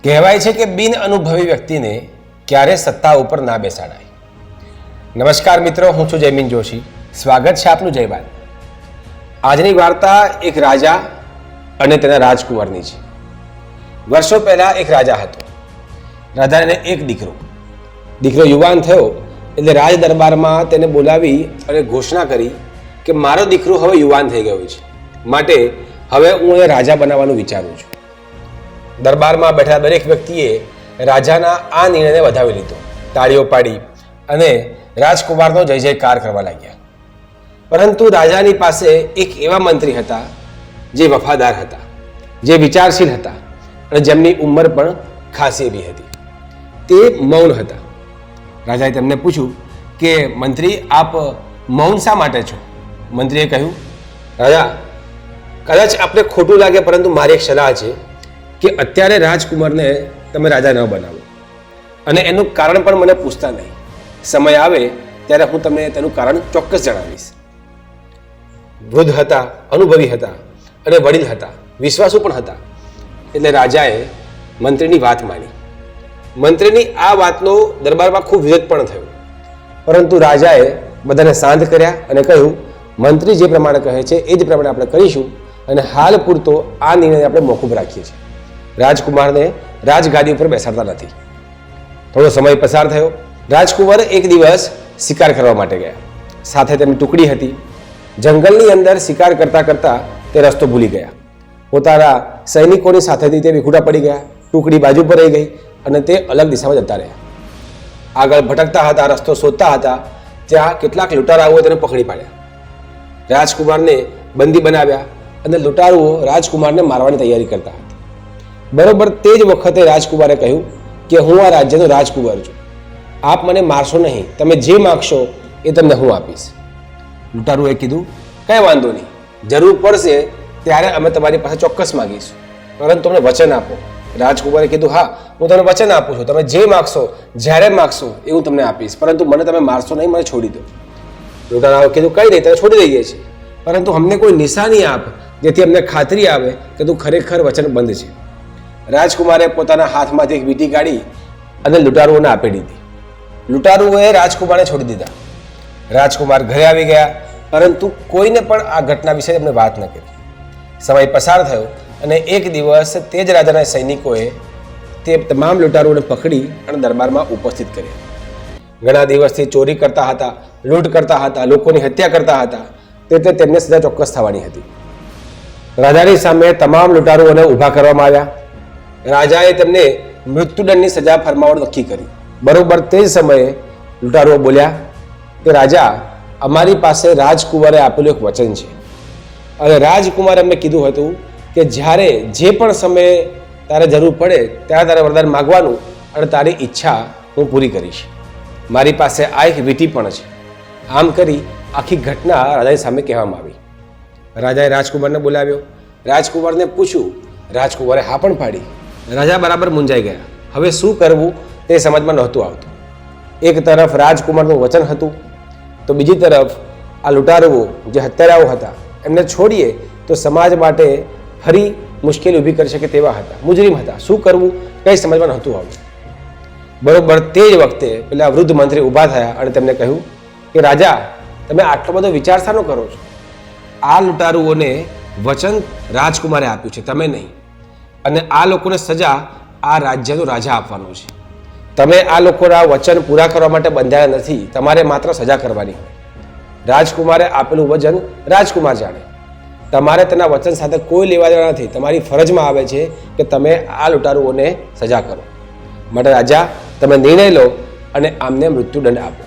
કહેવાય છે કે બિન અનુભવી વ્યક્તિને ક્યારે સત્તા ઉપર ના બેસાડાય. નમસ્કાર મિત્રો, હું છું જયમીન જોશી. સ્વાગત છે આપનું જયબાદ. આજની વાર્તા એક રાજા અને તેના રાજકુંવરની છે. વર્ષો પહેલા એક રાજા હતો. રાજાને એક દીકરો યુવાન થયો એટલે રાજ દરબારમાં તેને બોલાવી અને ઘોષણા કરી કે મારો દીકરો હવે યુવાન થઈ ગયો છે, માટે હવે હું એને રાજા બનાવવાનું વિચારું છું. દરબારમાં બેઠા દરેક વ્યક્તિએ રાજાના આ નિર્ણયને વધાવી લીધો. તાળીઓ પાડી અને રાજકુમારનો જય જયકાર કરવા લાગ્યા. પરંતુ રાજાની પાસે એક એવા મંત્રી હતા જે વફાદાર હતા, જે વિચારશીલ હતા અને જેમની ઉંમર પણ ખાસી એવી હતી. તે મૌન હતા. રાજાએ તેમને પૂછ્યું કે મંત્રી, આપ મૌન શા માટે છો? મંત્રીએ કહ્યું, રાજા, કદાચ આપને ખોટું લાગે પરંતુ મારી એક સલાહ છે કે અત્યારે રાજકુમારને તમે રાજા ન બનાવો, અને એનું કારણ પણ મને પૂછતા નહીં. સમય આવે ત્યારે હું તમને તેનું કારણ ચોક્કસ જણાવીશ. વૃદ્ધ હતા, અનુભવી હતા અને વડીલ હતા, વિશ્વાસુ પણ હતા. એટલે રાજાએ મંત્રીની વાત માની. મંત્રીની આ વાતનો દરબારમાં ખૂબ વિરોધ પણ થયો, પરંતુ રાજાએ બધાને શાંત કર્યા અને કહ્યું, મંત્રી જે પ્રમાણે કહે છે એ જ પ્રમાણે આપણે કરીશું, અને હાલ પૂરતો આ નિર્ણય આપણે મોકૂફ રાખીએ છીએ. રાજકુમારને રાજગાદી ઉપર બેસાડતા નથી. થોડો સમય પસાર થયો. રાજકુમાર એક દિવસ શિકાર કરવા માટે ગયા. સાથે તેની ટુકડી હતી. જંગલની અંદર શિકાર કરતા કરતા તે રસ્તો ભૂલી ગયા. પોતાના સૈનિકોની સાથેથી તે વિખૂટા પડી ગયા. ટુકડી બાજુ પર રહી ગઈ અને તે અલગ દિશામાં જતા રહ્યા. આગળ ભટકતા હતા, રસ્તો શોધતા હતા, ત્યાં કેટલાક લૂંટારાઓએ તેને પકડી પાડ્યા. રાજકુમારને બંદી બનાવ્યા અને લૂંટારુઓ રાજકુમારને મારવાની તૈયારી કરતા હતા. બરોબર તે જ વખતે રાજકુમારે કહ્યું કે હું આ રાજ્યનો રાજકુમાર છું. આપ મને મારશો નહીં, તમે જે માગશો એ તમને હું આપીશ. લૂંટારુએ કીધું, કંઈ વાંધો નહીં, જરૂર પડશે ત્યારે અમે તમારી પાસે ચોક્કસ માગીશું, પરંતુ તમને વચન આપો. રાજકુમારે કીધું, હા, હું તમને વચન આપું છું, તમે જે માગશો જ્યારે માગશો એ હું તમને આપીશ, પરંતુ મને તમે મારશો નહીં, મને છોડી દો. લૂંટારાઓએ કીધું, કંઈ નહીં, તને છોડી દઈએ છીએ, પરંતુ અમને કોઈ નિશાની આપ જેથી અમને ખાતરી આવે કે તું ખરેખર વચનબદ્ધ છે. રાજકુમારે પોતાના હાથમાંથી એક વીંટી કાઢી અને લૂંટારુઓને આપી દીધી. લૂંટારુઓએ રાજકુમારને છોડી દીધા. રાજકુમાર ઘરે આવી ગયા, પરંતુ કોઈને પણ આ ઘટના વિશે એમને વાત ન કરી. સમય પસાર થયો અને એક દિવસ તે જ રાજાના સૈનિકોએ તે તમામ લૂંટારુઓને પકડી અને દરબારમાં ઉપસ્થિત કર્યા. ઘણા દિવસથી ચોરી કરતા હતા, લૂંટ કરતા હતા, લોકોની હત્યા કરતા હતા, તે તેમને સજા ચોક્કસ થવાની હતી. રાજાની સામે તમામ લૂંટારુઓને ઊભા કરવામાં આવ્યા. રાજાએ તેમને મૃત્યુદંડની સજા ફરમાવવાનું નક્કી કરી. બરોબર તે જ સમયે લૂંટારુઓ બોલ્યા કે રાજા, અમારી પાસે રાજકુમારે આપેલું એક વચન છે, અને રાજકુમારે અમને કીધું હતું કે જ્યારે જે પણ સમયે તારે જરૂર પડે ત્યારે તારે વરદાન માગવાનું અને તારી ઈચ્છા હું પૂરી કરીશ. મારી પાસે આ એક વીંટી પણ છે. આમ કરી આખી ઘટના રાજાની સામે કહેવામાં આવી. રાજાએ રાજકુમારને બોલાવ્યો. રાજકુમારને પૂછ્યું. રાજકુમારે હા પણ પાડી. રાજા બરાબર મૂંઝાઈ ગયા. હવે શું કરવું તે સમજમાં નહોતું આવતું. એક તરફ રાજકુમારનું વચન હતું, તો બીજી તરફ આ લૂંટારુઓ જે હત્યારાઓ હતા એમને છોડીએ તો સમાજ માટે ફરી મુશ્કેલી ઊભી કરી શકે તેવા હતા, મુજરીમ હતા. શું કરવું કંઈ સમજમાં નહોતું આવતું. બરોબર તે જ વખતે પેલા વૃદ્ધ મંત્રી ઊભા થયા અને તેમને કહ્યું કે રાજા, તમે આટલો બધો વિચાર શાનો કરો છો? આ લૂંટારુઓને વચન રાજકુમારે આપ્યું છે, તમે નહીં, અને આ લોકોને સજા આ રાજ્યનો રાજા આપવાનો છે. તમે આ લોકોના વચન પૂરા કરવા માટે બંધાયા નથી, તમારે માત્ર સજા કરવાની હોય. રાજકુમારે આપેલું વચન રાજકુમાર જાણે, તમારે તેના વચન સાથે કોઈ લેવા દેવા નથી. તમારી ફરજમાં આવે છે કે તમે આ લૂંટારુઓને સજા કરો. માટે રાજા, તમે નિર્ણય લો અને આમને મૃત્યુદંડ આપો.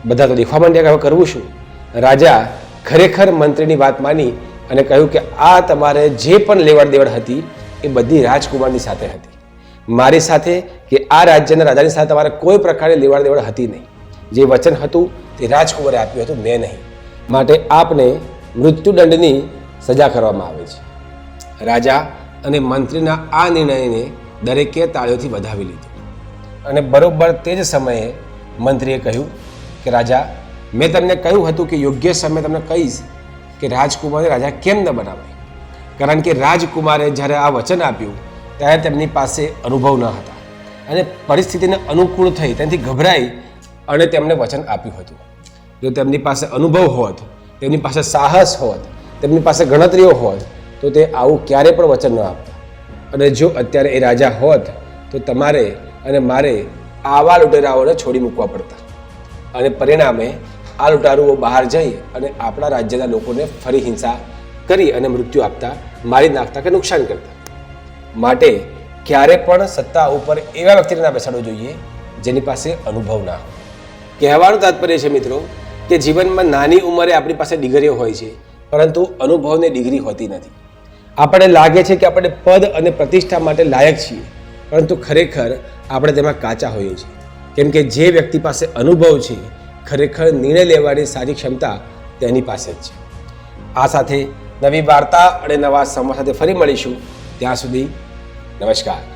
બધા તો દેખવા માંડ્યા કે હવે કરવું શું? રાજા ખરેખર મંત્રીની વાત માની અને કહ્યું કે આ તમારે જે પણ લેવડ દેવડ હતી એ બધી રાજકુમારની સાથે હતી. મારી સાથે કે આ રાજ્યના રાજાની સાથે તમારે કોઈ પ્રકારની લેવડ દેવડ હતી નહીં. જે વચન હતું તે રાજકુમારે આપ્યું હતું, મેં નહીં. માટે આપને મૃત્યુદંડની સજા કરવામાં આવે છે. રાજા અને મંત્રીના આ નિર્ણયને દરેકે તાળીઓથી વધાવી લીધો. અને બરોબર તે જ સમયે મંત્રીએ કહ્યું કે રાજા, મેં તમને કહ્યું હતું કે યોગ્ય સમય તમને કહીશ કે રાજકુમારને રાજા કેમ ન બનાવાય, કારણ કે રાજકુમારે જ્યારે આ વચન આપ્યું ત્યારે તેમની પાસે અનુભવ ન હતા અને પરિસ્થિતિને અનુકૂળ થઈ તેનાથી ગભરાઈ અને તેમણે વચન આપ્યું હતું. જો તેમની પાસે અનુભવ હોત, તેમની પાસે સાહસ હોત, તેમની પાસે ગણતરીઓ હોત, તો તે આવું ક્યારે પણ વચન ન આપતા. અને જો અત્યારે એ રાજા હોત તો તમારે અને મારે આવા લૂંટેરાઓને છોડી મૂકવા પડતા અને પરિણામે આ લૂંટારુઓ બહાર જઈ અને આપણા રાજ્યના લોકોને ફરી હિંસા કરી અને મૃત્યુ આપતા, મારી નાખતા કે નુકસાન કરતા. માટે ક્યારે પણ સત્તા ઉપર એવા વ્યક્તિને ના બેસાડવો જોઈએ જેની પાસે અનુભવ ના હોય. કહેવાનું તાત્પર્ય છે મિત્રો કે જીવનમાં નાની ઉંમરે આપણી પાસે ડિગ્રીઓ હોય છે, પરંતુ અનુભવની ડિગ્રી હોતી નથી. આપણને લાગે છે કે આપણે પદ અને પ્રતિષ્ઠા માટે લાયક છીએ, પરંતુ ખરેખર આપણે તેમાં કાચા હોઈએ છીએ. કેમ કે જે વ્યક્તિ પાસે અનુભવ છે, ખરેખર નિર્ણય લેવાની સારી ક્ષમતા તેની પાસે જ છે. આ સાથે નવી વાર્તા અને નવા સંવાદ સાથે ફરી મળીશું. ત્યાં સુધી નમસ્કાર.